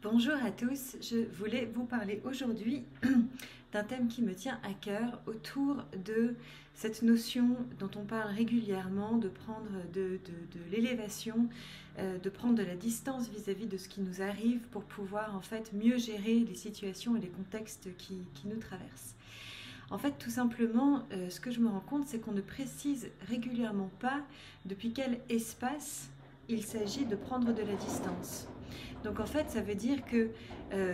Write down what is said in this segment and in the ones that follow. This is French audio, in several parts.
Bonjour à tous, je voulais vous parler aujourd'hui d'un thème qui me tient à cœur autour de cette notion dont on parle régulièrement de prendre de l'élévation, de prendre de la distance vis-à-vis de ce qui nous arrive pour pouvoir en fait mieux gérer les situations et les contextes qui nous traversent. En fait, tout simplement, ce que je me rends compte, c'est qu'on ne précise régulièrement pas depuis quel espace il s'agit de prendre de la distance. Donc en fait, ça veut dire que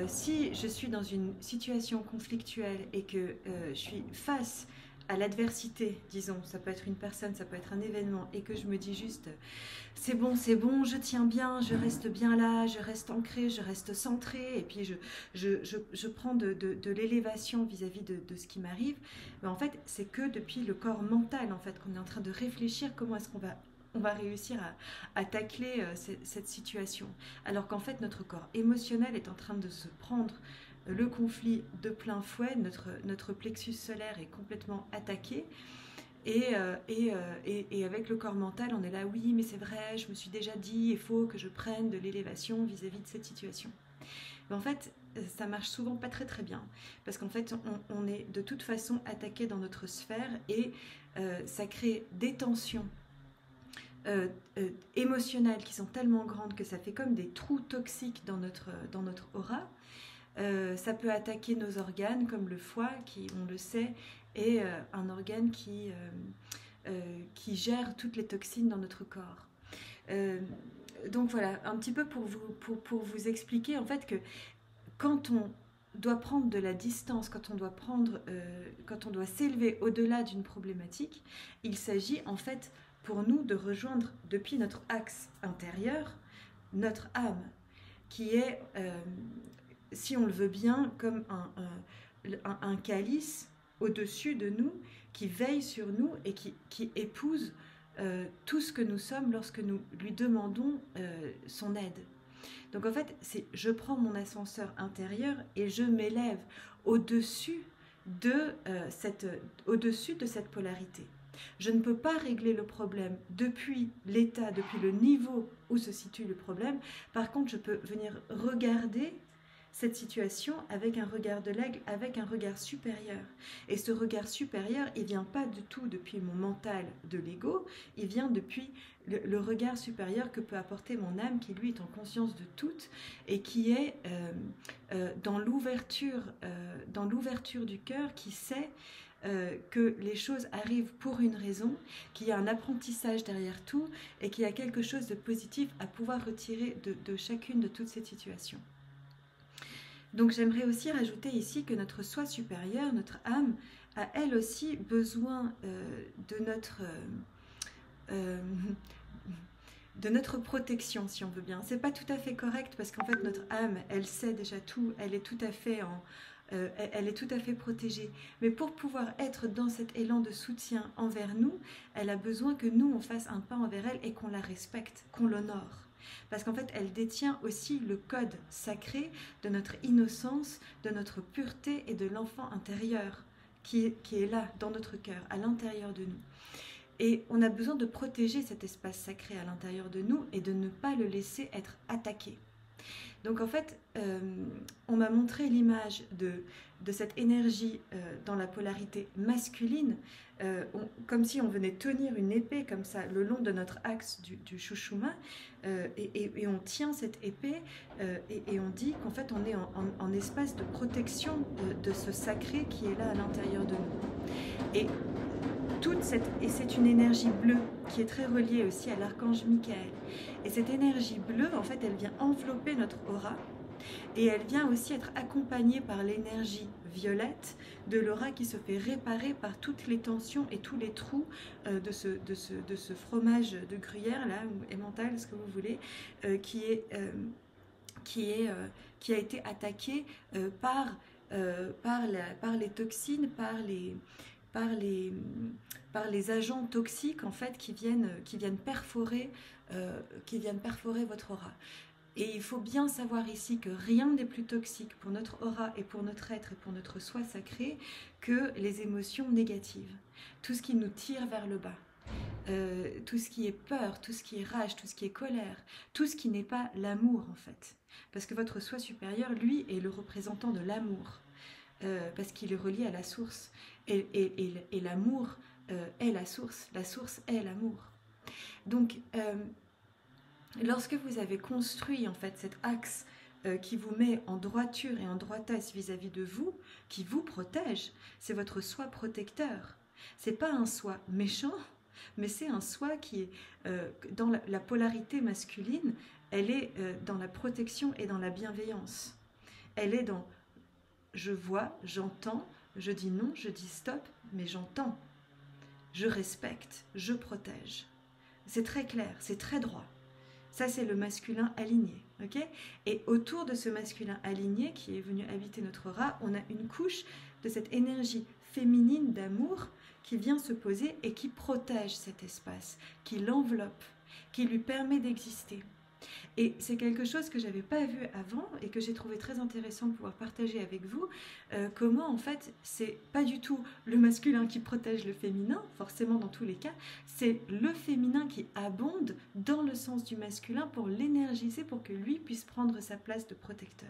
si je suis dans une situation conflictuelle et que je suis face à l'adversité, disons, ça peut être une personne, ça peut être un événement, et que je me dis juste, c'est bon, je tiens bien, je reste bien là, je reste ancré, je reste centré, et puis je prends de l'élévation vis-à-vis de ce qui m'arrive, mais en fait, c'est que depuis le corps mental, en fait, qu'on est en train de réfléchir comment est-ce qu'on va réussir à tacler cette situation. Alors qu'en fait, notre corps émotionnel est en train de se prendre le conflit de plein fouet, notre plexus solaire est complètement attaqué. Et avec le corps mental, on est là, oui, mais c'est vrai, je me suis déjà dit, il faut que je prenne de l'élévation vis-à-vis de cette situation. Mais en fait, ça marche souvent pas très très bien, parce qu'en fait, on est de toute façon attaqué dans notre sphère et ça crée des tensions émotionnelles qui sont tellement grandes que ça fait comme des trous toxiques dans notre aura. Ça peut attaquer nos organes comme le foie qui, on le sait, est un organe qui gère toutes les toxines dans notre corps. Donc voilà, un petit peu pour vous expliquer en fait que quand on doit prendre de la distance, quand on doit s'élever au-delà d'une problématique, il s'agit en fait pour nous de rejoindre depuis notre axe intérieur notre âme, qui est, si on le veut bien, comme un calice au-dessus de nous, qui veille sur nous et qui épouse tout ce que nous sommes lorsque nous lui demandons son aide. Donc en fait, je prends mon ascenseur intérieur et je m'élève au-dessus au-dessus de cette polarité. Je ne peux pas régler le problème depuis l'état, depuis le niveau où se situe le problème. Par contre, je peux venir regarder cette situation avec un regard de l'aigle, avec un regard supérieur. Et ce regard supérieur, il ne vient pas du tout depuis mon mental de l'ego, il vient depuis le regard supérieur que peut apporter mon âme, qui lui est en conscience de tout et qui est dans l'ouverture du cœur, qui sait que les choses arrivent pour une raison, qu'il y a un apprentissage derrière tout et qu'il y a quelque chose de positif à pouvoir retirer de chacune de toutes ces situations. Donc j'aimerais aussi rajouter ici que notre soi supérieur, notre âme, a elle aussi besoin de notre protection, si on veut bien. C'est pas tout à fait correct parce qu'en fait notre âme, elle sait déjà tout, elle est tout à fait protégée. Mais pour pouvoir être dans cet élan de soutien envers nous, elle a besoin que nous, on fasse un pas envers elle et qu'on la respecte, qu'on l'honore. Parce qu'en fait, elle détient aussi le code sacré de notre innocence, de notre pureté et de l'enfant intérieur qui est là, dans notre cœur, à l'intérieur de nous. Et on a besoin de protéger cet espace sacré à l'intérieur de nous et de ne pas le laisser être attaqué. Donc en fait, on m'a montré l'image de cette énergie dans la polarité masculine, comme si on venait tenir une épée comme ça le long de notre axe du Shushuma, et on tient cette épée et on dit qu'en fait on est en espace de protection de ce sacré qui est là à l'intérieur de nous. Et c'est une énergie bleue qui est très reliée aussi à l'archange Michael. Et cette énergie bleue, en fait, elle vient envelopper notre aura et elle vient aussi être accompagnée par l'énergie violette de l'aura qui se fait réparer par toutes les tensions et tous les trous de ce fromage de gruyère là, ou emmental, ce que vous voulez, qui a été attaqué par les toxines, par les agents toxiques en fait qui viennent perforer votre aura. Et il faut bien savoir ici que rien n'est plus toxique pour notre aura et pour notre être et pour notre soi sacré que les émotions négatives, tout ce qui nous tire vers le bas. tout ce qui est peur, tout ce qui est rage, tout ce qui est colère, tout ce qui n'est pas l'amour en fait. Parce que votre soi supérieur, lui, est le représentant de l'amour, parce qu'il est relié à la source. Et l'amour est la source est l'amour. Donc, lorsque vous avez construit en fait cet axe qui vous met en droiture et en droitesse vis-à-vis de vous, qui vous protège, c'est votre soi protecteur. C'est pas un soi méchant, mais c'est un soi qui est dans la polarité masculine, elle est dans la protection et dans la bienveillance. Elle est dans je vois, j'entends, je dis non, je dis stop, mais j'entends. Je respecte, je protège. C'est très clair, c'est très droit. Ça, c'est le masculin aligné. Okay, et autour de ce masculin aligné qui est venu habiter notre aura, on a une couche de cette énergie féminine d'amour qui vient se poser et qui protège cet espace, qui l'enveloppe, qui lui permet d'exister. Et c'est quelque chose que je n'avais pas vu avant et que j'ai trouvé très intéressant de pouvoir partager avec vous. Comment en fait, c'est pas du tout le masculin qui protège le féminin, forcément dans tous les cas, c'est le féminin qui abonde dans le sens du masculin pour l'énergiser, pour que lui puisse prendre sa place de protecteur.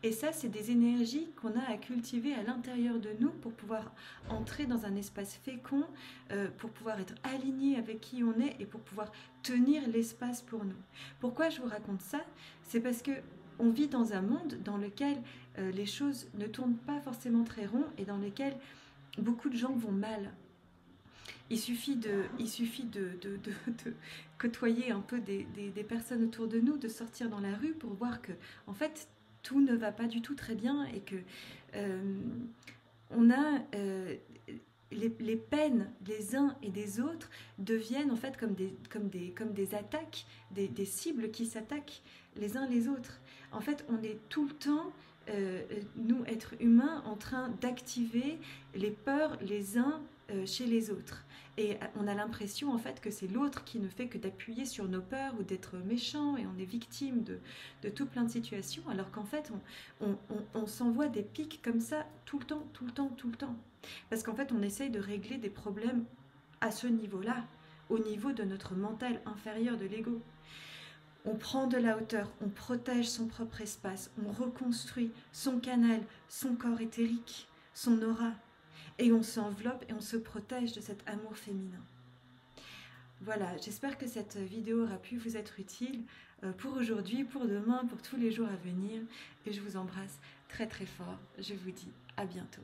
Et ça, c'est des énergies qu'on a à cultiver à l'intérieur de nous pour pouvoir entrer dans un espace fécond, pour pouvoir être aligné avec qui on est et pour pouvoir tenir l'espace pour nous. Pourquoi je vous raconte ça? C'est parce que on vit dans un monde dans lequel les choses ne tournent pas forcément très rond et dans lequel beaucoup de gens vont mal. Il suffit de côtoyer un peu des personnes autour de nous, de sortir dans la rue pour voir que, en fait, tout ne va pas du tout très bien et que on a les peines des uns et des autres deviennent en fait comme des attaques, des cibles qui s'attaquent les uns les autres. En fait, on est tout le temps, nous, êtres humains, en train d'activer les peurs les uns chez les autres. Et on a l'impression en fait que c'est l'autre qui ne fait que d'appuyer sur nos peurs ou d'être méchant et on est victime de tout plein de situations alors qu'en fait on s'envoie des pics comme ça tout le temps. Parce qu'en fait on essaye de régler des problèmes à ce niveau-là, au niveau de notre mental inférieur de l'ego. On prend de la hauteur, on protège son propre espace, on reconstruit son canal, son corps éthérique, son aura. Et on s'enveloppe et on se protège de cet amour féminin. Voilà, j'espère que cette vidéo aura pu vous être utile pour aujourd'hui, pour demain, pour tous les jours à venir. Et je vous embrasse très très fort. Je vous dis à bientôt.